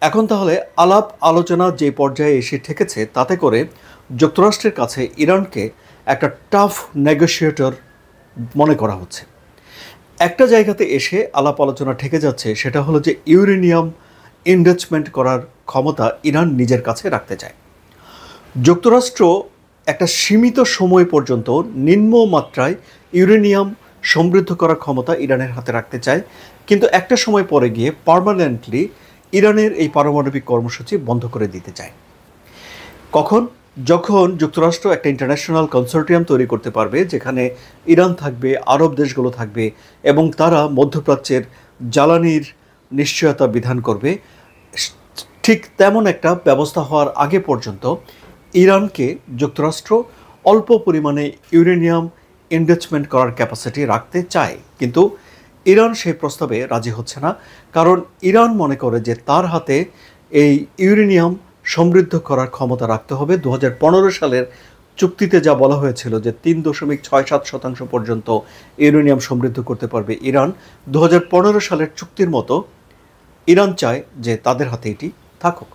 এখন তাহলে আলাপ আলোচনা যে পর্যায়ে এসে ঠেকেছে, তাতে করে যুক্তরাষ্ট্রের কাছে ইরানকে একটা টাফ নেগোশিয়েটর মনে করা হচ্ছে। একটা জায়গাতে এসে আলাপ আলোচনা ঠেকে যাচ্ছে, সেটা হলো যে ইউরেনিয়াম এনরিচমেন্ট করার ক্ষমতা ইরান নিজের কাছে রাখতে চায়। যুক্তরাষ্ট্র একটা সীমিত সময় পর্যন্ত নিম্নমাত্রায় ইউরেনিয়াম সমৃদ্ধ করার ক্ষমতা ইরানের হাতে রাখতে চায়, কিন্তু একটা সময় পরে গিয়ে পার্মানেন্টলি ইরানের এই পারমাণবিক কর্মসূচি বন্ধ করে দিতে চায়। কখন? যখন যুক্তরাষ্ট্র একটা ইন্টারন্যাশনাল কনসোর্টিয়াম তৈরি করতে পারবে, যেখানে ইরান থাকবে, আরব দেশগুলো থাকবে, এবং তারা মধ্যপ্রাচ্যের জ্বালানির নিশ্চয়তা বিধান করবে। ঠিক তেমন একটা ব্যবস্থা হওয়ার আগে পর্যন্ত ইরানকে যুক্তরাষ্ট্র অল্প পরিমাণে ইউরেনিয়াম এনরিচমেন্ট করার ক্যাপাসিটি রাখতে চায়, কিন্তু ইরান সেই প্রস্তাবে রাজি হচ্ছে না। কারণ ইরান মনে করে যে তার হাতে এই ইউরেনিয়াম সমৃদ্ধ করার ক্ষমতা রাখতে হবে। 2015 সালের চুক্তিতে যা বলা হয়েছিল যে 3.67% পর্যন্ত ইউরেনিয়াম সমৃদ্ধ করতে পারবে ইরান, 2015 সালের চুক্তির মতো ইরান চায় যে তাদের হাতে এটি থাকুক।